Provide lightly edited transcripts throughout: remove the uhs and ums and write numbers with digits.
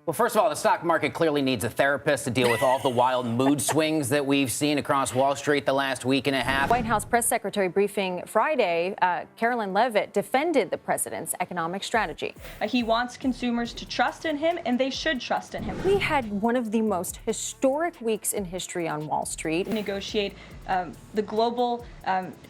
Well, first of all, the stock market clearly needs a therapist to deal with all the wild mood swings that we've seen across Wall Street the last week and a half. White House press secretary briefing Friday, Carolyn Leavitt defended the president's economic strategy. He wants consumers to trust in him, and they should trust in him. We had one of the most historic weeks in history on Wall Street. Negotiate the global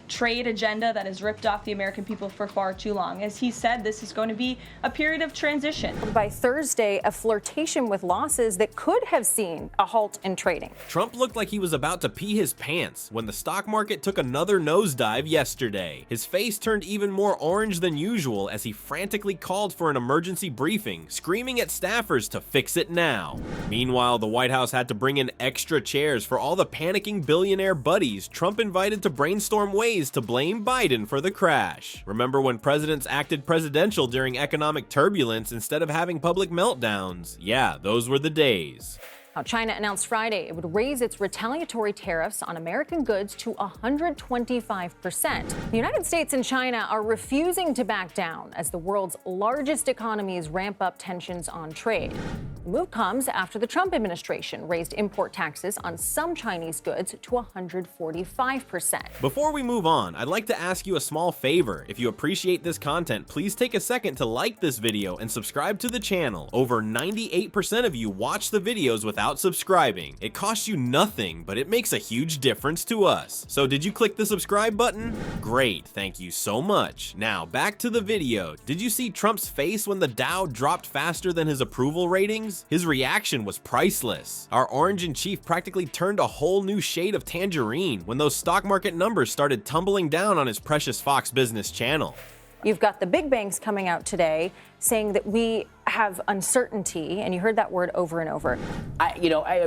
trade agenda that has ripped off the American people for far too long. As he said, this is going to be a period of transition. By Thursday, a flirtation with losses that could have seen a halt in trading. Trump looked like he was about to pee his pants when the stock market took another nosedive yesterday. His face turned even more orange than usual as he frantically called for an emergency briefing, screaming at staffers to fix it now. Meanwhile, the White House had to bring in extra chairs for all the panicking billionaire buddies Trump invited to brainstorm ways to blame Biden for the crash. Remember when presidents acted presidential during economic turbulence instead of having public meltdowns? Yeah, those were the days. Now, China announced Friday it would raise its retaliatory tariffs on American goods to 125%. The United States and China are refusing to back down as the world's largest economies ramp up tensions on trade. The move comes after the Trump administration raised import taxes on some Chinese goods to 145%. Before we move on, I'd like to ask you a small favor. If you appreciate this content, please take a second to like this video and subscribe to the channel. Over 98% of you watch the videos without subscribing. It costs you nothing, but it makes a huge difference to us. So did you click the subscribe button? Great, thank you so much. Now back to the video. Did you see Trump's face when the Dow dropped faster than his approval ratings? His reaction was priceless. Our orange in chief practically turned a whole new shade of tangerine when those stock market numbers started tumbling down on his precious Fox Business channel. You've got the big banks coming out today saying that we have uncertainty, and you heard that word over and over.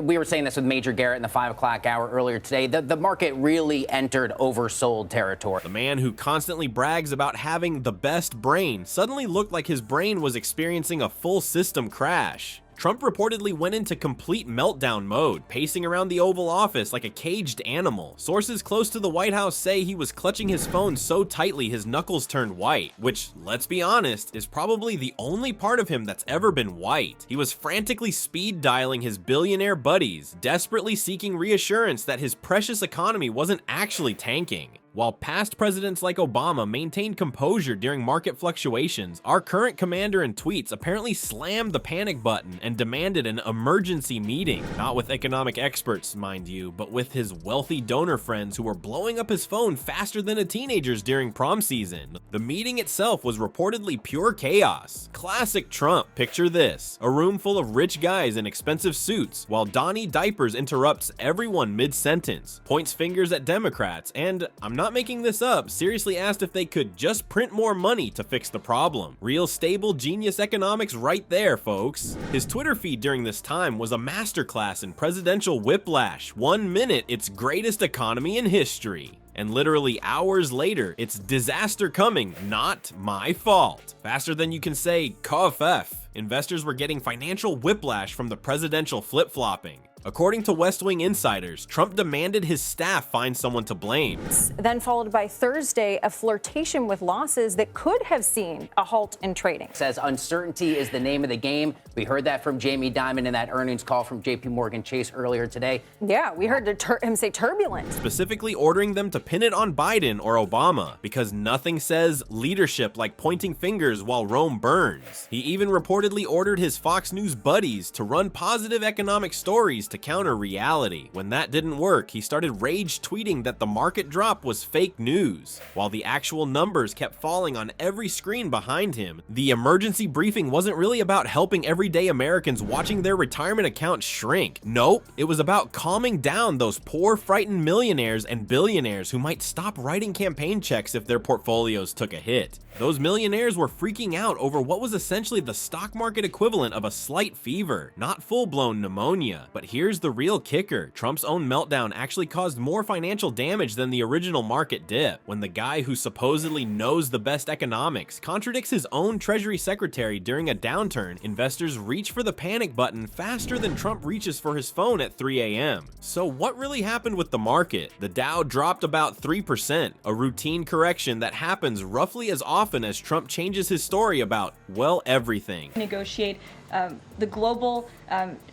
We were saying this with Major Garrett in the 5 o'clock hour earlier today. The market really entered oversold territory. The man who constantly brags about having the best brain suddenly looked like his brain was experiencing a full system crash. Trump reportedly went into complete meltdown mode, pacing around the Oval Office like a caged animal. Sources close to the White House say he was clutching his phone so tightly his knuckles turned white, which, let's be honest, is probably the only part of him that's ever been white. He was frantically speed dialing his billionaire buddies, desperately seeking reassurance that his precious economy wasn't actually tanking. While past presidents like Obama maintained composure during market fluctuations, our current commander in tweets apparently slammed the panic button and demanded an emergency meeting. Not with economic experts, mind you, but with his wealthy donor friends who were blowing up his phone faster than a teenager's during prom season. The meeting itself was reportedly pure chaos. Classic Trump. Picture this: a room full of rich guys in expensive suits, while Donnie Diapers interrupts everyone mid-sentence, points fingers at Democrats, and, I'm not making this up, seriously asked if they could just print more money to fix the problem. Real stable genius economics right there, folks. His Twitter feed during this time was a masterclass in presidential whiplash. 1 minute, it's greatest economy in history. And literally hours later, it's disaster coming, not my fault. Faster than you can say, "Cough." Investors were getting financial whiplash from the presidential flip-flopping. According to West Wing insiders, Trump demanded his staff find someone to blame. Then followed by Thursday, a flirtation with losses that could have seen a halt in trading. Says uncertainty is the name of the game. We heard that from Jamie Dimon in that earnings call from JP Morgan Chase earlier today. Yeah, we heard him say turbulent. Specifically ordering them to pin it on Biden or Obama, because nothing says leadership like pointing fingers while Rome burns. He even reportedly ordered his Fox News buddies to run positive economic stories to counter reality. When that didn't work, he started rage tweeting that the market drop was fake news. While the actual numbers kept falling on every screen behind him, the emergency briefing wasn't really about helping everyday Americans watching their retirement accounts shrink. Nope, it was about calming down those poor, frightened millionaires and billionaires who might stop writing campaign checks if their portfolios took a hit. Those millionaires were freaking out over what was essentially the stock market equivalent of a slight fever, not full-blown pneumonia. But here's the real kicker: Trump's own meltdown actually caused more financial damage than the original market dip. When the guy who supposedly knows the best economics contradicts his own Treasury Secretary during a downturn, investors reach for the panic button faster than Trump reaches for his phone at 3 a.m. So what really happened with the market? The Dow dropped about 3%, a routine correction that happens roughly as often as Trump changes his story about, well, everything. Negotiate the global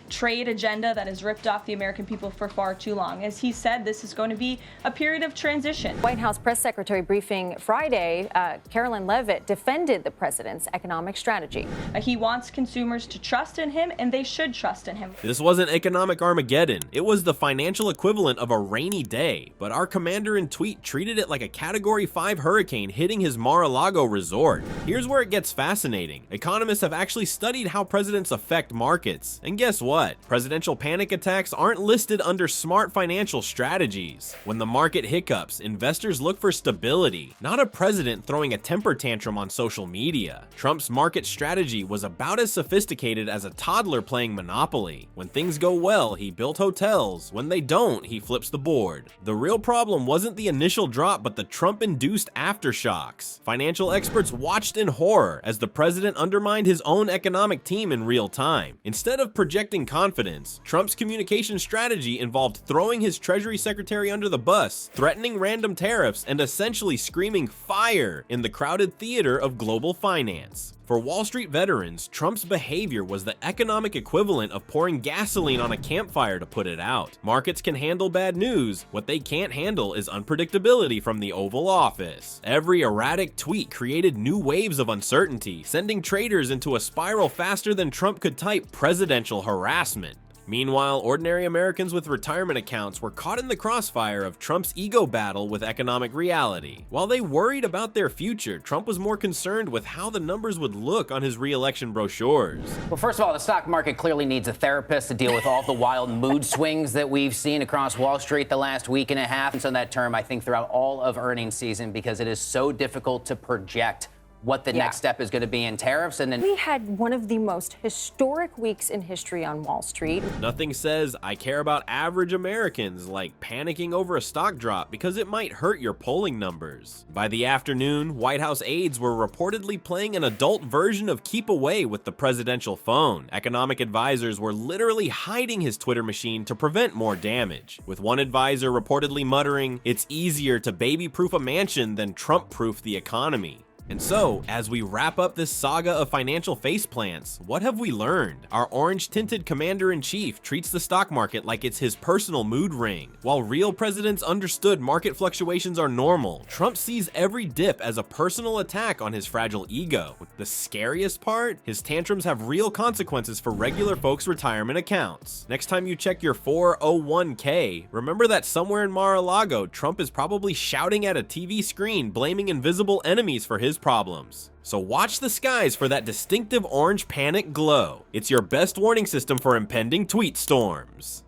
trade agenda that has ripped off the American people for far too long. As he said, this is going to be a period of transition. White House press secretary briefing Friday, Carolyn Leavitt defended the president's economic strategy. He wants consumers to trust in him, and they should trust in him. This wasn't economic Armageddon. It was the financial equivalent of a rainy day, but our commander-in-tweet treated it like a Category 5 hurricane hitting his Mar-a-Lago resort. Here's where it gets fascinating. Economists have actually studied how presidents affect markets, and guess what? Presidential panic attacks aren't listed under smart financial strategies. When the market hiccups, investors look for stability, not a president throwing a temper tantrum on social media. Trump's market strategy was about as sophisticated as a toddler playing Monopoly. When things go well, he built hotels. When they don't, he flips the board. The real problem wasn't the initial drop, but the Trump-induced aftershocks. Financial experts watched in horror as the president undermined his own economic team in real time. Instead of projecting confidence, Trump's communication strategy involved throwing his Treasury Secretary under the bus, threatening random tariffs, and essentially screaming fire in the crowded theater of global finance. For Wall Street veterans, Trump's behavior was the economic equivalent of pouring gasoline on a campfire to put it out. Markets can handle bad news. What they can't handle is unpredictability from the Oval Office. Every erratic tweet created new waves of uncertainty, sending traders into a spiral faster than Trump could type presidential harassment. Meanwhile, ordinary Americans with retirement accounts were caught in the crossfire of Trump's ego battle with economic reality. While they worried about their future, Trump was more concerned with how the numbers would look on his re-election brochures. Well, first of all, the stock market clearly needs a therapist to deal with all the wild mood swings that we've seen across Wall Street the last week and a half. And so that term, I think, throughout all of earnings season, because it is so difficult to project what the next step is going to be in tariffs. And then We had one of the most historic weeks in history on Wall Street. Nothing says I care about average Americans like panicking over a stock drop because it might hurt your polling numbers. By the afternoon, White House aides were reportedly playing an adult version of Keep Away with the presidential phone. Economic advisors were literally hiding his Twitter machine to prevent more damage, with one advisor reportedly muttering, "It's easier to baby-proof a mansion than Trump-proof the economy." And so, as we wrap up this saga of financial faceplants, what have we learned? Our orange-tinted commander-in-chief treats the stock market like it's his personal mood ring. While real presidents understood market fluctuations are normal, Trump sees every dip as a personal attack on his fragile ego. The scariest part? His tantrums have real consequences for regular folks' retirement accounts. Next time you check your 401k, remember that somewhere in Mar-a-Lago, Trump is probably shouting at a TV screen, blaming invisible enemies for his problems. So watch the skies for that distinctive orange panic glow. It's your best warning system for impending tweet storms.